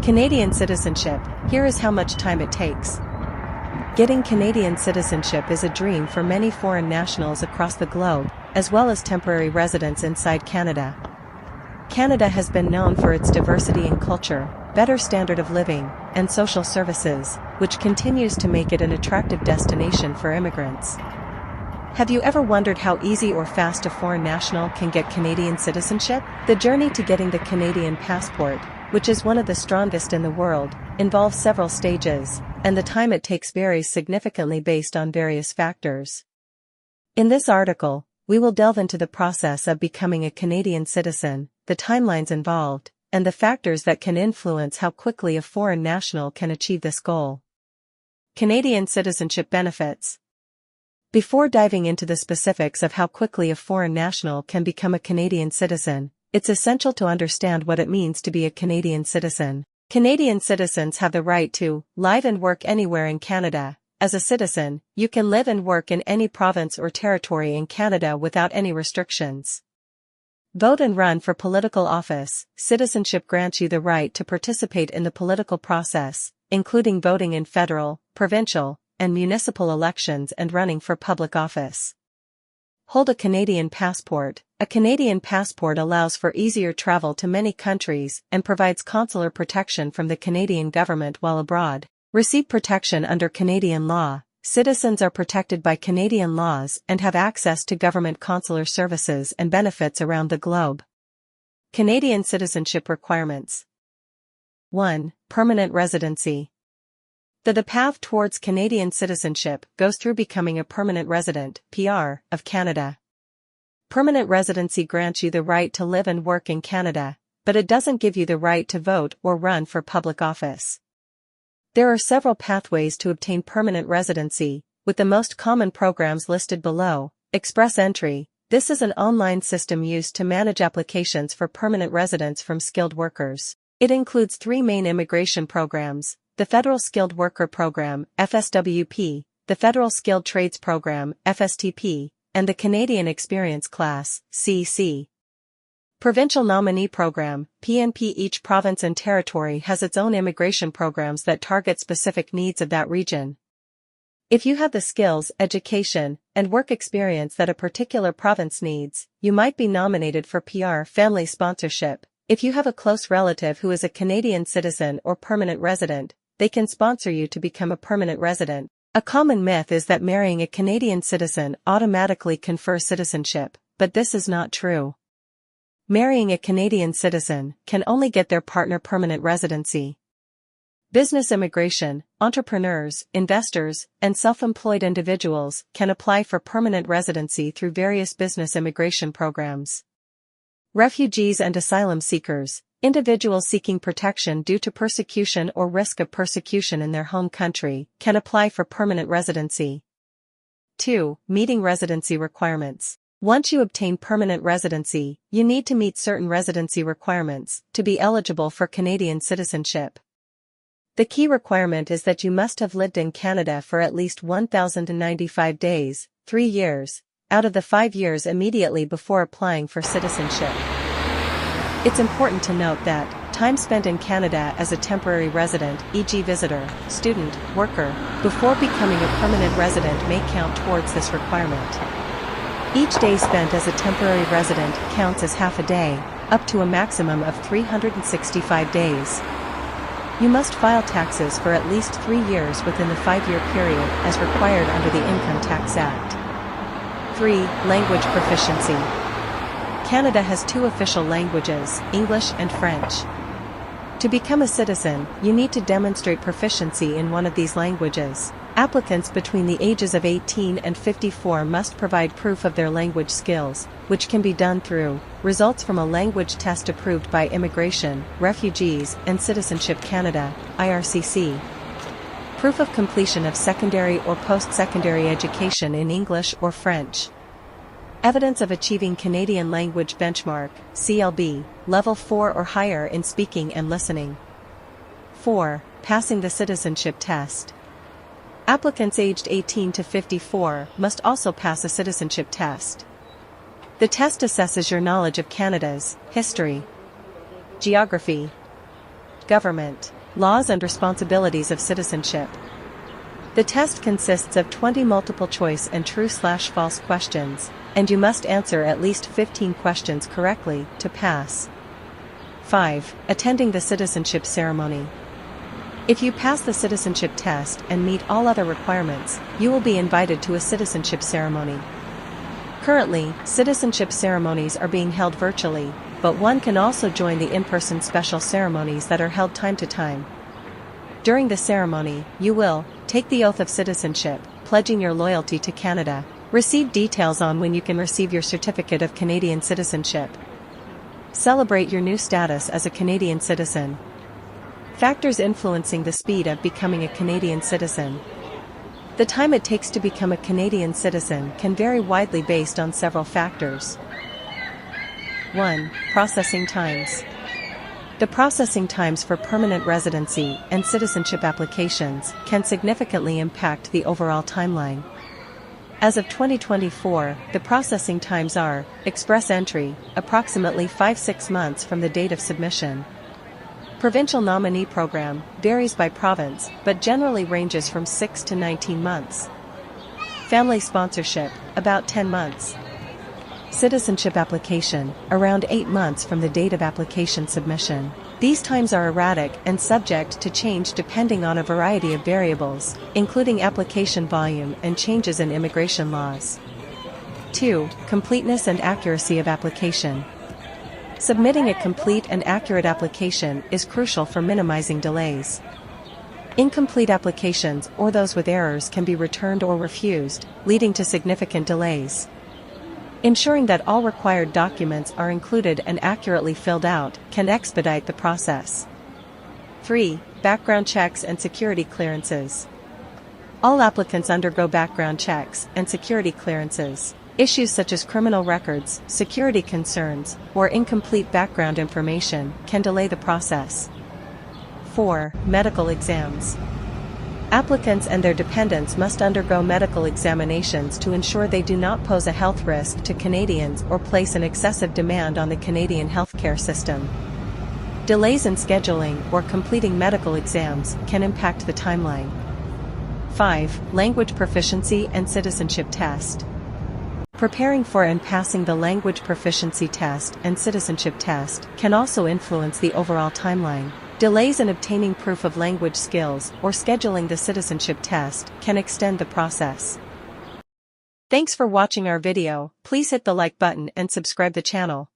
Canadian citizenship, here is how much time it takes. Getting Canadian citizenship is a dream for many foreign nationals across the globe, as well as temporary residents inside Canada. Canada has been known for its diversity in culture, better standard of living, and social services, which continues to make it an attractive destination for immigrants. Have you ever wondered how easy or fast a foreign national can get Canadian citizenship? The journey to getting the Canadian passport, which is one of the strongest in the world, involves several stages, and the time it takes varies significantly based on various factors. In this article, we will delve into the process of becoming a Canadian citizen, the timelines involved, and the factors that can influence how quickly a foreign national can achieve this goal. Canadian citizenship benefits. Before diving into the specifics of how quickly a foreign national can become a Canadian citizen, it's essential to understand what it means to be a Canadian citizen. Canadian citizens have the right to live and work anywhere in Canada. As a citizen, you can live and work in any province or territory in Canada without any restrictions. Vote and run for political office. Citizenship grants you the right to participate in the political process, including voting in federal, provincial, and municipal elections and running for public office. Hold a Canadian passport. A Canadian passport allows for easier travel to many countries and provides consular protection from the Canadian government while abroad. Receive protection under Canadian law. Citizens are protected by Canadian laws and have access to government consular services and benefits around the globe. Canadian citizenship requirements. 1. Permanent residency. The path towards Canadian citizenship goes through becoming a permanent resident, PR, of Canada. Permanent residency grants you the right to live and work in Canada, but it doesn't give you the right to vote or run for public office. There are several pathways to obtain permanent residency, with the most common programs listed below. Express Entry. This is an online system used to manage applications for permanent residence from skilled workers. It includes three main immigration programs: the Federal Skilled Worker Program, FSWP, the Federal Skilled Trades Program, FSTP, and the Canadian Experience Class, CEC. Provincial Nominee Program, PNP. Each province and territory has its own immigration programs that target specific needs of that region. If you have the skills, education, and work experience that a particular province needs, you might be nominated for PR family sponsorship. If you have a close relative who is a Canadian citizen or permanent resident, they can sponsor you to become a permanent resident. A common myth is that marrying a Canadian citizen automatically confers citizenship, but this is not true. Marrying a Canadian citizen can only get their partner permanent residency. Business immigration. Entrepreneurs, investors, and self-employed individuals can apply for permanent residency through various business immigration programs. Refugees and asylum seekers. Individuals seeking protection due to persecution or risk of persecution in their home country can apply for permanent residency. 2. Meeting residency requirements. Once you obtain permanent residency, you need to meet certain residency requirements to be eligible for Canadian citizenship. The key requirement is that you must have lived in Canada for at least 1,095 days, 3 years, out of the 5 years immediately before applying for citizenship. It's important to note that time spent in Canada as a temporary resident, e.g. visitor, student, worker, before becoming a permanent resident may count towards this requirement. Each day spent as a temporary resident counts as half a day, up to a maximum of 365 days. You must file taxes for at least 3 years within the 5-year period as required under the Income Tax Act. 3. Language proficiency. Canada has 2 official languages, English and French. To become a citizen, you need to demonstrate proficiency in one of these languages. Applicants between the ages of 18 and 54 must provide proof of their language skills, which can be done through results from a language test approved by Immigration, Refugees, and Citizenship Canada, IRCC. Proof of completion of secondary or post-secondary education in English or French. Evidence of achieving Canadian Language Benchmark, CLB, Level 4 or higher in speaking and listening. 4. Passing the citizenship test. Applicants aged 18 to 54 must also pass a citizenship test. The test assesses your knowledge of Canada's history, geography, Government, laws and responsibilities of citizenship. The test consists of 20 multiple-choice and true/false questions, and you must answer at least 15 questions correctly to pass. 5. Attending the citizenship ceremony. If you pass the citizenship test and meet all other requirements, you will be invited to a citizenship ceremony. Currently, citizenship ceremonies are being held virtually, but one can also join the in-person special ceremonies that are held time to time. During the ceremony, you will take the oath of citizenship, pledging your loyalty to Canada, receive details on when you can receive your certificate of Canadian citizenship, celebrate your new status as a Canadian citizen. Factors influencing the speed of becoming a Canadian citizen. The time it takes to become a Canadian citizen can vary widely based on several factors. 1. Processing times. The processing times for permanent residency and citizenship applications can significantly impact the overall timeline. As of 2024, the processing times are: express entry, approximately 5-6 months from the date of submission. Provincial nominee program varies by province, but generally ranges from 6 to 19 months. Family sponsorship, about 10 months. Citizenship application, around 8 months from the date of application submission. These times are erratic and subject to change depending on a variety of variables, including application volume and changes in immigration laws. 2. Completeness and accuracy of application. Submitting a complete and accurate application is crucial for minimizing delays. Incomplete applications or those with errors can be returned or refused, leading to significant delays. Ensuring that all required documents are included and accurately filled out can expedite the process. 3. Background checks and security clearances. All applicants undergo background checks and security clearances. Issues such as criminal records, security concerns, or incomplete background information can delay the process. 4. Medical exams. Applicants and their dependents must undergo medical examinations to ensure they do not pose a health risk to Canadians or place an excessive demand on the Canadian healthcare system. Delays in scheduling or completing medical exams can impact the timeline. 5. Language proficiency and citizenship test. Preparing for and passing the language proficiency test and citizenship test can also influence the overall timeline. Delays in obtaining proof of language skills or scheduling the citizenship test can extend the process. Thanks for watching our video. Please hit the like button and subscribe the channel.